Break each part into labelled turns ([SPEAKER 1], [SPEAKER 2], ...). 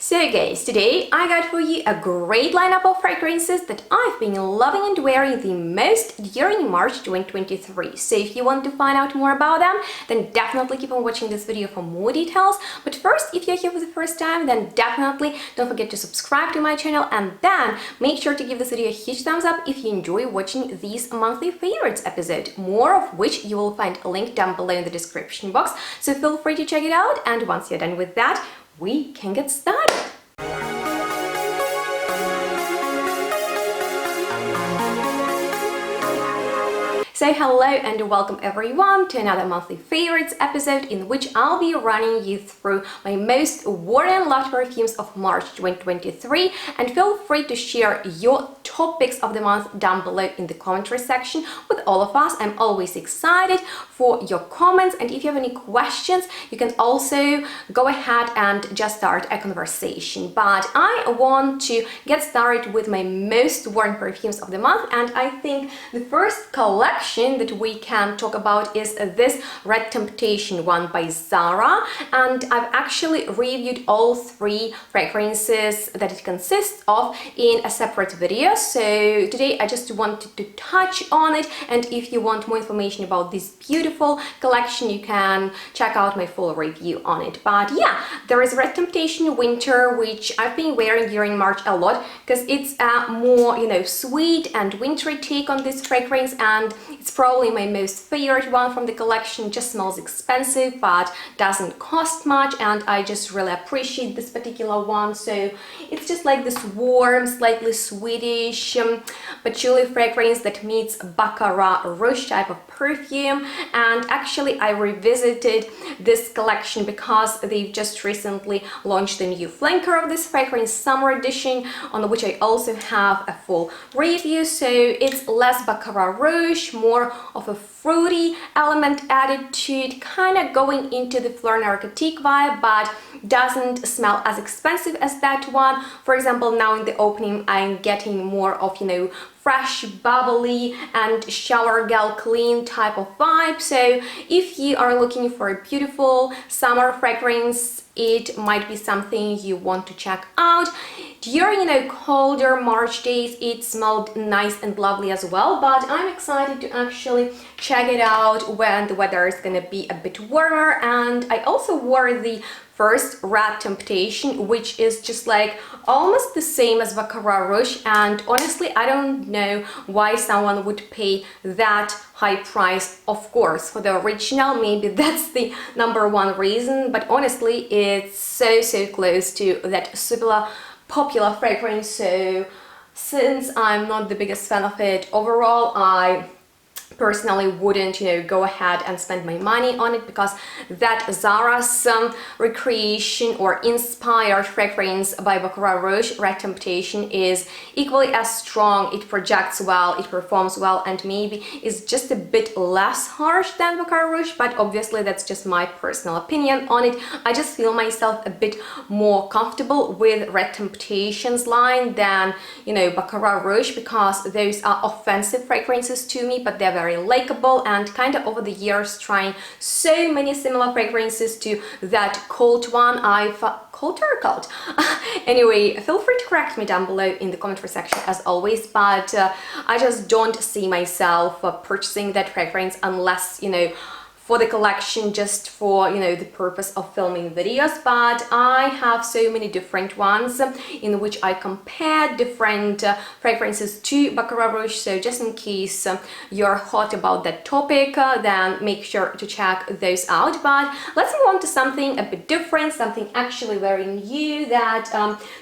[SPEAKER 1] So guys, today I got for you a great lineup of fragrances that I've been loving and wearing the most during March 2023. So if you want to find out more about them, then definitely keep on watching this video for more details. But first, if you're here for the first time, then definitely don't forget to subscribe to my channel, and then make sure to give this video a huge thumbs up if you enjoy watching these monthly favorites episode, more of which you will find a link down below in the description box. So feel free to check it out, and once you're done with that, we can get started. So hello and welcome everyone to another monthly favorites episode in which I'll be running you through my most worn and loved perfumes of March 2023, and feel free to share your top picks of the month down below in the commentary section with all of us. I'm always excited for your comments, and if you have any questions you can also go ahead and just start a conversation. But I want to get started with my most worn perfumes of the month, and I think the first collection that we can talk about is this Red Temptation one by ZARA, and I've actually reviewed all three fragrances that it consists of in a separate video. So today I just wanted to touch on it, and if you want more information about this beautiful collection you can check out my full review on it. But yeah, there is Red Temptation Winter, which I've been wearing during March a lot because it's a more, sweet and wintry take on this fragrance, and it's probably my most favorite one from the collection. Just smells expensive but doesn't cost much, and I just really appreciate this particular one. So it's just like this warm, slightly Swedish patchouli fragrance that meets Baccarat Rouge type of perfume. And actually I revisited this collection because they've just recently launched a new flanker of this fragrance, Summer Edition, on which I also have a full review. So it's less Baccarat Rouge, more of a fruity element added to it, kind of going into the Fleur Narcotique vibe, but doesn't smell as expensive as that one. For example, now in the opening I'm getting more of, fresh, bubbly and shower gel clean type of vibe. So if you are looking for a beautiful summer fragrance, it might be something you want to check out. During colder March days it smelled nice and lovely as well, but I'm excited to actually check it out when the weather is gonna be a bit warmer. And I also wore the first Red Temptation, which is just like almost the same as Baccarat Rouge, and honestly I don't know why someone would pay that high price. Of course for the original, maybe that's the number one reason, but honestly it's so close to that super popular fragrance. So since I'm not the biggest fan of it overall, I personally wouldn't go ahead and spend my money on it, because that ZARA's recreation or inspired fragrance by Baccarat Rouge, Red Temptation, is equally as strong. It projects well, it performs well, and maybe is just a bit less harsh than Baccarat Rouge, but obviously that's just my personal opinion on it. I just feel myself a bit more comfortable with Red Temptation's line than Baccarat Rouge, because those are offensive fragrances to me, but they're very likable, and kind of over the years trying so many similar fragrances to that cult one, cult or cult? Anyway, feel free to correct me down below in the commentary section as always, but I just don't see myself purchasing that fragrance unless for the collection, just for the purpose of filming videos. But I have so many different ones in which I compare different fragrances to Baccarat Rouge. So just in case you're hot about that topic, then make sure to check those out. But let's move on to something a bit different, something actually very new that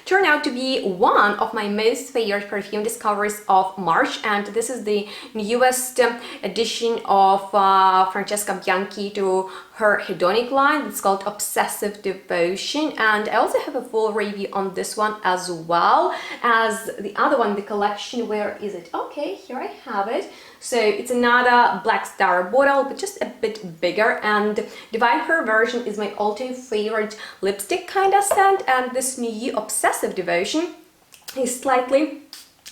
[SPEAKER 1] turned out to be one of my most favorite perfume discoveries of March, and this is the newest edition of Francesca to her hedonic line. It's called Obsessive Devotion, and I also have a full review on this one as well as the other one in the collection. Where is it? Okay, here I have it. So it's another black star bottle, but just a bit bigger, and Divine Her version is my all-time favorite lipstick kind of scent, and this new Obsessive Devotion is slightly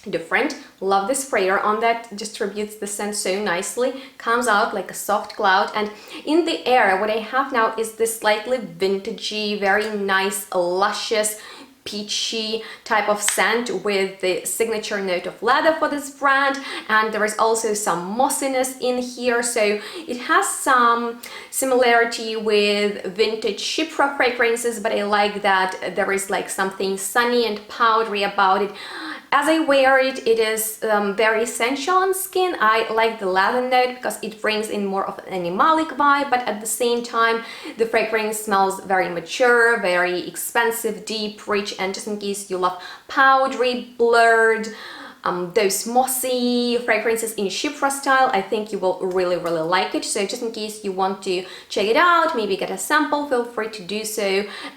[SPEAKER 1] different. Love this sprayer on that, distributes the scent so nicely, comes out like a soft cloud. And in the air what I have now is this slightly vintagey, very nice, luscious peachy type of scent with the signature note of leather for this brand, and there is also some mossiness in here, so it has some similarity with vintage Shipra fragrances, but I like that there is like something sunny and powdery about it. As I wear it, it is very essential on skin. I like the leather note because it brings in more of an animalic vibe, but at the same time, the fragrance smells very mature, very expensive, deep, rich, and just in case you love powdery, blurred, those mossy fragrances in Shipra style, I think you will really like it. So just in case you want to check it out, maybe get a sample, feel free to do so,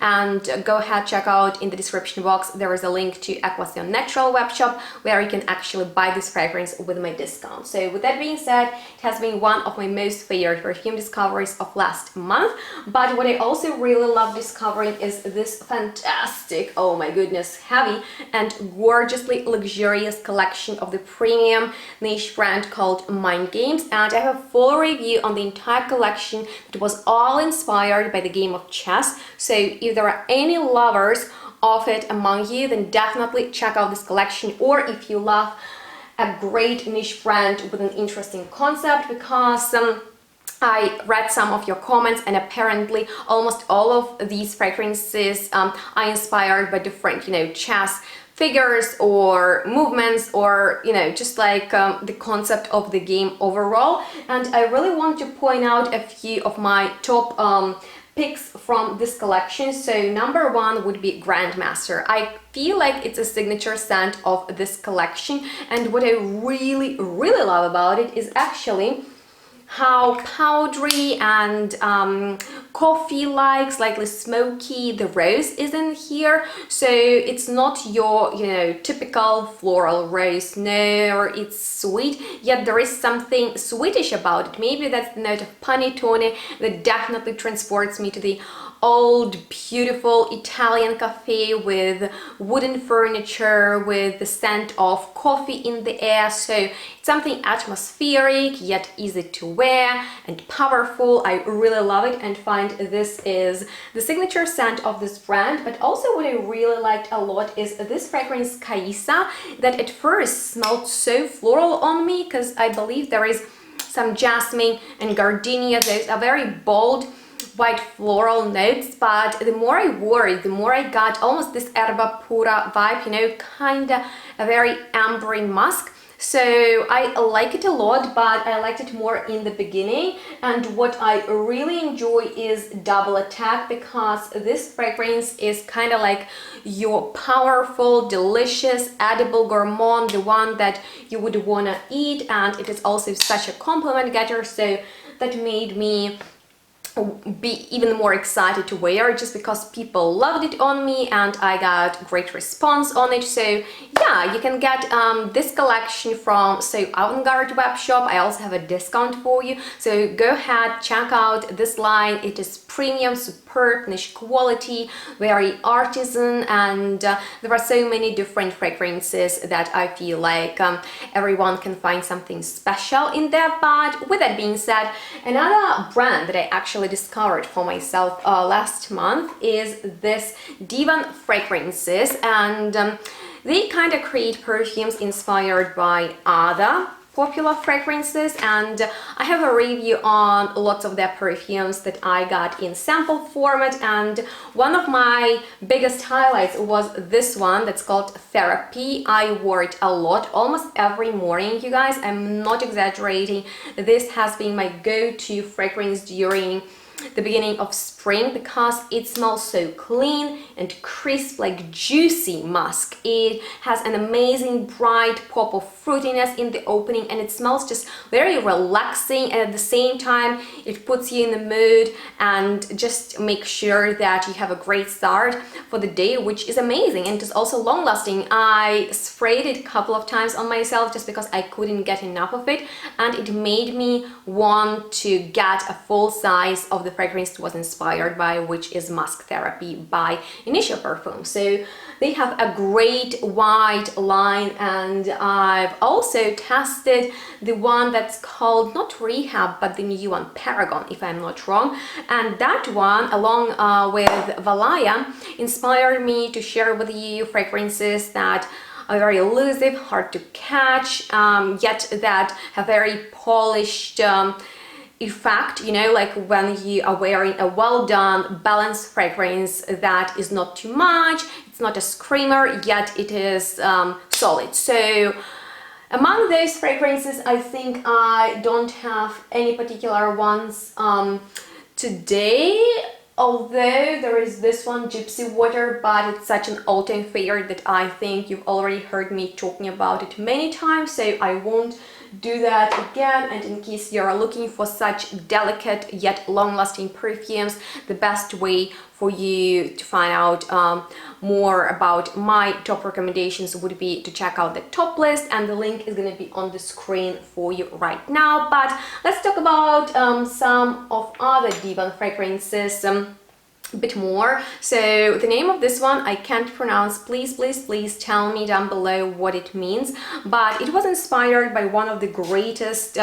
[SPEAKER 1] and go ahead, check out in the description box. There is a link to Equation Natural web shop where you can actually buy this fragrance with my discount. So with that being said, it has been one of my most favorite perfume discoveries of last month. But what I also really love discovering is this fantastic, oh my goodness, heavy and gorgeously luxurious collection of the premium niche brand called Mind Games, and I have a full review on the entire collection that was all inspired by the game of chess. So if there are any lovers of it among you, then definitely check out this collection, or if you love a great niche brand with an interesting concept, because I read some of your comments and apparently almost all of these fragrances are inspired by different, chess figures or movements, or just like the concept of the game overall. And I really want to point out a few of my top picks from this collection. So number one would be Grandmaster. I feel like it's a signature scent of this collection, and what I really love about it is actually how powdery and coffee-like, slightly smoky the rose is in here. So it's not your, typical floral rose. No, it's sweet, yet there is something sweetish about it. Maybe that's the note of panettone that definitely transports me to the old, beautiful Italian cafe with wooden furniture, with the scent of coffee in the air. So it's something atmospheric, yet easy to wear and powerful. I really love it and find this is the signature scent of this brand. But also what I really liked a lot is this fragrance Kaisa, that at first smelled so floral on me, because I believe there is some jasmine and gardenia. Those are very bold white floral notes, but the more I wore it, the more I got almost this erba pura vibe, kind of a very ambery musk. So I like it a lot, but I liked it more in the beginning. And what I really enjoy is Double Attack, because this fragrance is kind of like your powerful, delicious, edible gourmand, the one that you would want to eat, and it is also such a compliment getter. So that made me be even more excited to wear, just because people loved it on me and I got great response on it. So yeah, you can get this collection from Avant-Garde web shop. I also have a discount for you, so go ahead, check out this line. It is premium, superb, niche quality, very artisan, and there are so many different fragrances that I feel like everyone can find something special in there. But with that being said, another brand that I actually discovered for myself last month is this Diwan fragrances, and they kind of create perfumes inspired by other popular fragrances, and I have a review on lots of their perfumes that I got in sample format, and one of my biggest highlights was this one that's called Therapy. I wore it a lot, almost every morning, you guys. I'm not exaggerating. This has been my go-to fragrance during the beginning of spring, because it smells so clean and crisp, like juicy musk. It has an amazing bright pop of fruitiness in the opening, and it smells just very relaxing, and at the same time it puts you in the mood and just make sure that you have a great start for the day, which is amazing. And it's also long lasting. I sprayed it a couple of times on myself just because I couldn't get enough of it, and it made me want to get a full size of the fragrance it was inspired by, which is Musk Therapy by Initial Perfume. So they have a great wide line, and I've I've also tested the one that's called not Rehab, but the new one, Paragon, if I'm not wrong. And that one, along with Valaya, inspired me to share with you fragrances that are very elusive, hard to catch, yet that have very polished effect, you know, like when you are wearing a well done, balanced fragrance that is not too much, it's not a screamer, yet it is solid. So among those fragrances, I think I don't have any particular ones today, although there is this one, Gypsy Water, but it's such an all-time favorite that I think you've already heard me talking about it many times, so I won't do that again. And in case you're looking for such delicate yet long-lasting perfumes, the best way for you to find out more about my top recommendations would be to check out the top list, and the link is going to be on the screen for you right now. But let's talk about some of other Diwan fragrances a bit more. So the name of this one I can't pronounce. Please tell me down below what it means, but it was inspired by one of the greatest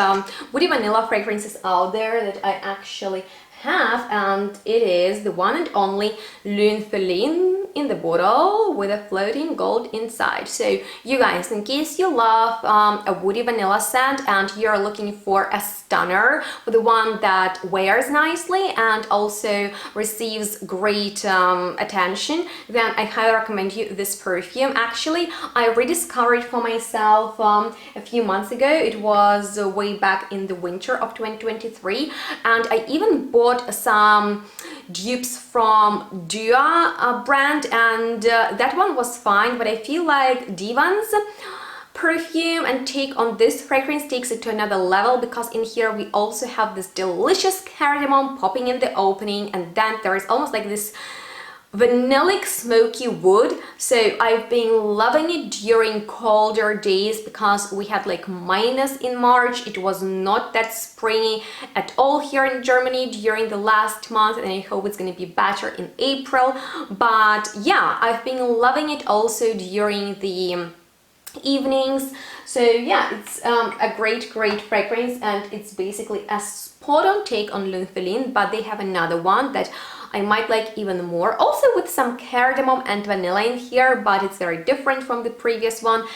[SPEAKER 1] woody vanilla fragrances out there that I actually have, and it is the one and only Lune Feline in the bottle with a floating gold inside. So you guys, in case you love a woody vanilla scent and you're looking for a stunner, for the one that wears nicely and also receives great attention, then I highly recommend you this perfume. Actually, I rediscovered it for myself a few months ago. It was way back in the winter of 2023, and I even bought some dupes from Dua brand, and that one was fine, but I feel like Diwan's perfume and take on this fragrance takes it to another level, because in here we also have this delicious cardamom popping in the opening, and then there is almost like this vanillic smoky wood. So I've been loving it during colder days because we had like minus in March. It was not that springy at all here in Germany during the last month, and I hope it's going to be better in April. But yeah, I've been loving it also during the evenings. So yeah, it's a great fragrance, and it's basically a spot-on take on Lune Feline, but they have another one that I might like even more, also with some cardamom and vanilla in here, but it's very different from the previous one,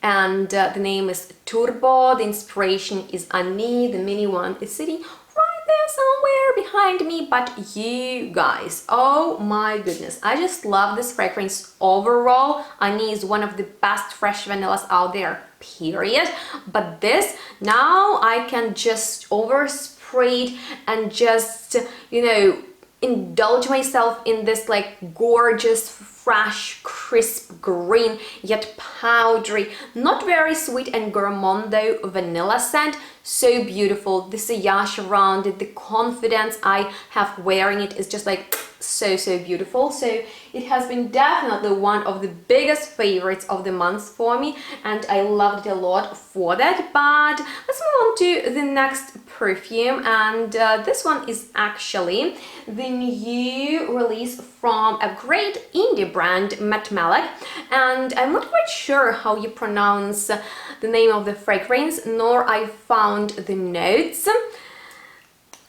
[SPEAKER 1] and the name is Turbo. The inspiration is Annie. The mini one is sitting right there somewhere behind me, but you guys, oh my goodness, I just love this fragrance overall. Annie is one of the best fresh vanillas out there, period, but this, now I can just overspray it and just, you know, indulge myself in this like gorgeous, fresh, crisp green yet powdery, not very sweet and gourmando vanilla scent. So beautiful. The sillage around it, the confidence I have wearing it is just like so beautiful. So it has been definitely one of the biggest favorites of the month for me, and I loved it a lot for that. But let's move on to the next perfume, and this one is actually the new release from a great indie brand, Micallef, and I'm not quite sure how you pronounce the name of the fragrance, nor I found the notes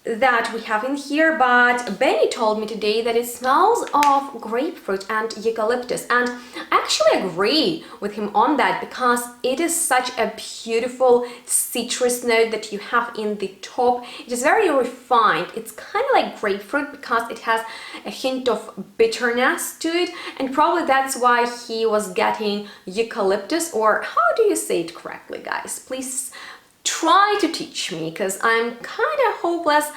[SPEAKER 1] that we have in here, but Benny told me today that it smells of grapefruit and eucalyptus, and I actually agree with him on that, because it is such a beautiful citrus note that you have in the top. It is very refined. It's kind of like grapefruit because it has a hint of bitterness to it, and probably that's why he was getting eucalyptus, or how do you say it correctly, guys? Please try to teach me, because I'm kind of hopeless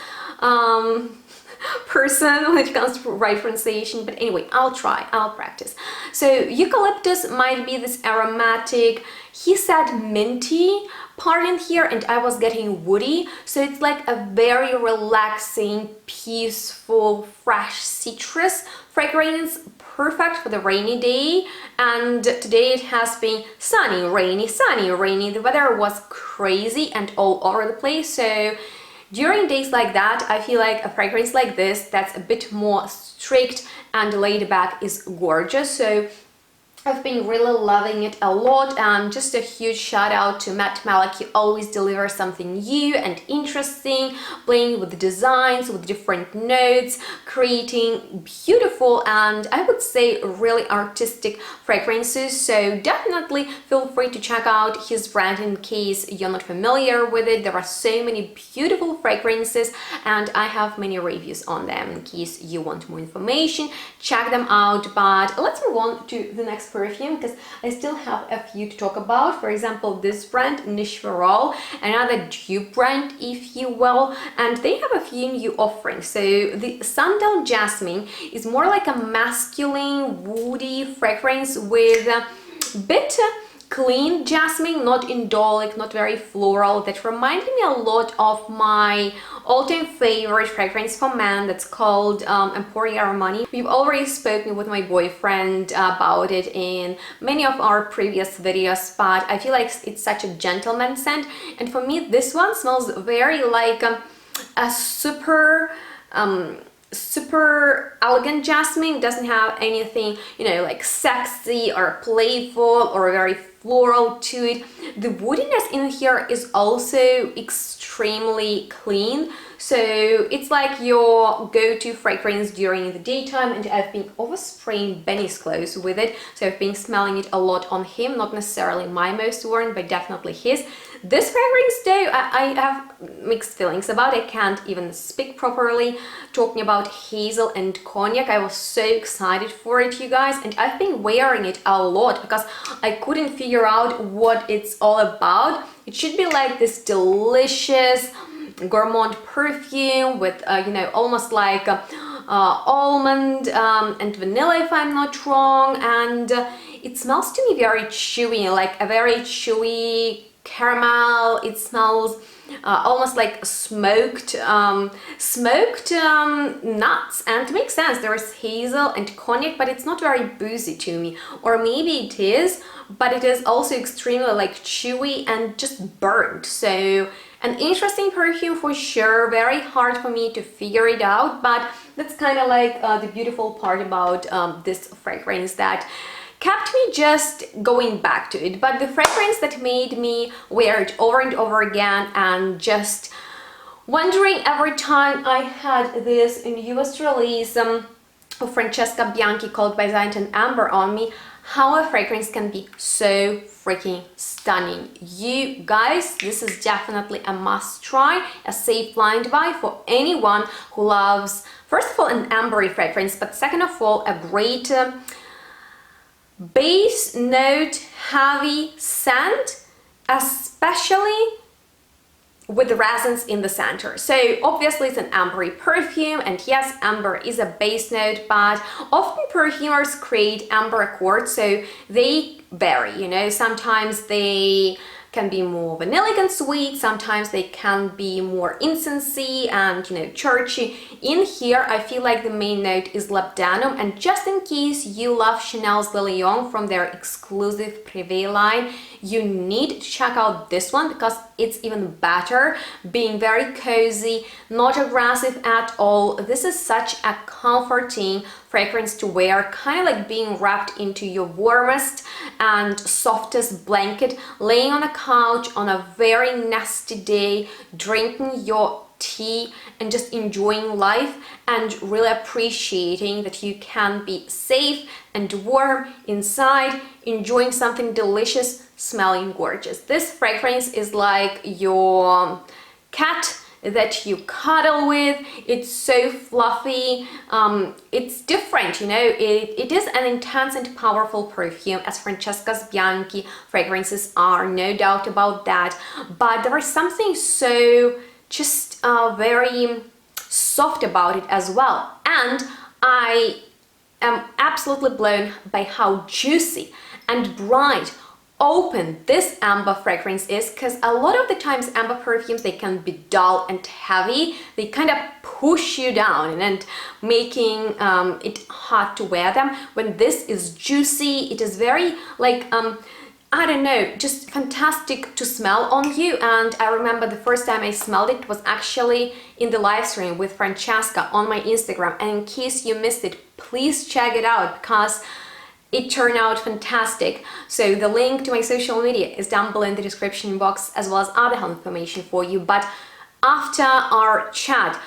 [SPEAKER 1] person when it comes to right pronunciation, but anyway, I'll try, I'll practice. So eucalyptus might be this aromatic, he said minty part in here, and I was getting woody, so it's like a very relaxing, peaceful, fresh citrus fragrance, perfect for the rainy day. And today it has been sunny, rainy, the weather was crazy and all over the place, so during days like that, I feel like a fragrance like this that's a bit more strict and laid back is gorgeous. So I've been really loving it a lot, and just a huge shout out to Matt Malak. He always delivers something new and interesting, playing with the designs, with different notes, creating beautiful and I would say really artistic fragrances. So definitely feel free to check out his brand in case you're not familiar with it. There are so many beautiful fragrances and I have many reviews on them in case you want more information. Check them out, but let's move on to the next perfume because I still have a few to talk about. For example, this brand NICHEYALL, another dupe brand if you will, and they have a few new offerings. So the SANDAL Jasmine is more like a masculine woody fragrance with a bit clean jasmine, not indolic, not very floral. That reminded me a lot of my all-time favorite fragrance for men that's called Emporio Armani. We've already spoken with my boyfriend about it in many of our previous videos, but I feel like it's such a gentleman scent, and for me this one smells very like a super elegant jasmine. Doesn't have anything, you know, like sexy or playful or very floral to it. The woodiness in here is also extremely clean, so it's like your go-to fragrance during the daytime, and I've been overspraying Benny's clothes with it, so I've been smelling it a lot on him, not necessarily my most worn, but definitely his. This fragrance though, I have mixed feelings about. I can't even speak properly. Talking about Hazel and Cognac, I was so excited for it, you guys, and I've been wearing it a lot because I couldn't figure out what it's all about. It should be like this delicious gourmand perfume with you know, almost like almond and vanilla if I'm not wrong, and it smells to me very chewy, like a very chewy caramel. It smells almost like smoked nuts, and it makes sense. There is hazel and cognac, but it's not very boozy to me, or maybe it is, but it is also extremely like chewy and just burnt. So an interesting perfume for sure, very hard for me to figure it out, but that's kind of like the beautiful part about this fragrance that kept me just going back to it. But the fragrance that made me wear it over and over again and just wondering every time I had this newest release of Francesca Bianchi called Byzantine Amber on me, how a fragrance can be so freaking stunning. You guys, this is definitely a must try, a safe blind buy for anyone who loves, first of all, an ambery fragrance, but second of all, a great base note heavy scent, especially with the resins in the center. So obviously it's an ambery perfume, and yes, amber is a base note, but often perfumers create amber accords, so they vary, you know. Sometimes they can be more vanillic and sweet, sometimes they can be more incensey and, you know, churchy. In here, I feel like the main note is labdanum, and just in case you love Chanel's Le Lion from their exclusive Privé line, you need to check out this one because it's even better, being very cozy, not aggressive at all. This is such a comforting fragrance to wear, kind of like being wrapped into your warmest and softest blanket, laying on a couch on a very nasty day, drinking your tea and just enjoying life and really appreciating that you can be safe and warm inside, enjoying something delicious, smelling gorgeous. This fragrance is like your cat that you cuddle with. It's so fluffy, it's different, you know. It is an intense and powerful perfume, as Francesca's Bianchi fragrances are, no doubt about that, but there is something so just very soft about it as well, and I am absolutely blown by how juicy and bright, open this amber fragrance is, because a lot of the times amber perfumes, they can be dull and heavy, they kind of push you down and making it hard to wear them. When this is juicy, it is very like I don't know, just fantastic to smell on you. And I remember the first time I smelled it was actually in the live stream with Francesca on my Instagram, and in case you missed it, please check it out because it turned out fantastic. So the link to my social media is down below in the description box, as well as other health information for you. But after our chat,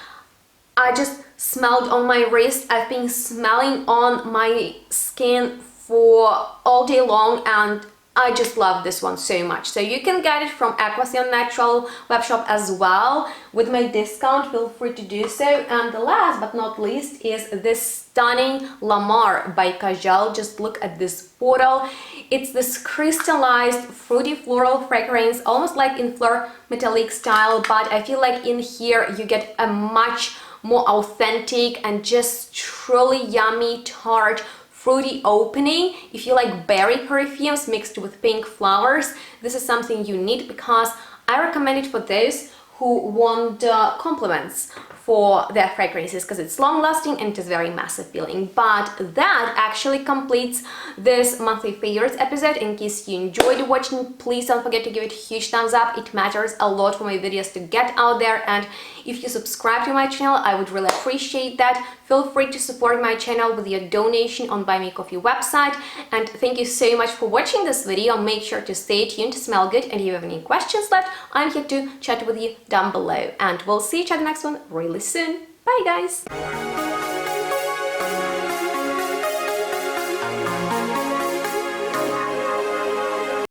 [SPEAKER 1] I just smelled on my wrist. I've been smelling on my skin for all day long, and I just love this one so much. So you can get it from Equation Natural webshop as well with my discount. Feel free to do so. And the last but not least is this stunning Lamar by HEDONIK. Just look at this bottle. It's this crystallized fruity floral fragrance, almost like in Fleur Metallic style, but I feel like in here you get a much more authentic and just truly yummy, tart, fruity opening. If you like berry perfumes mixed with pink flowers, this is something you need, because I recommend it for those who want compliments for their fragrances, because it's long lasting and it is very massive feeling. But that actually completes this monthly favorites episode. In case you enjoyed watching, please don't forget to give it a huge thumbs up. It matters a lot for my videos to get out there, and if you subscribe to my channel, I would really appreciate that. Feel free to support my channel with your donation on Buy Me Coffee website. And thank you so much for watching this video. Make sure to stay tuned to smell good, and if you have any questions left, I'm here to chat with you down below. And we'll see each other next one really soon. Bye guys!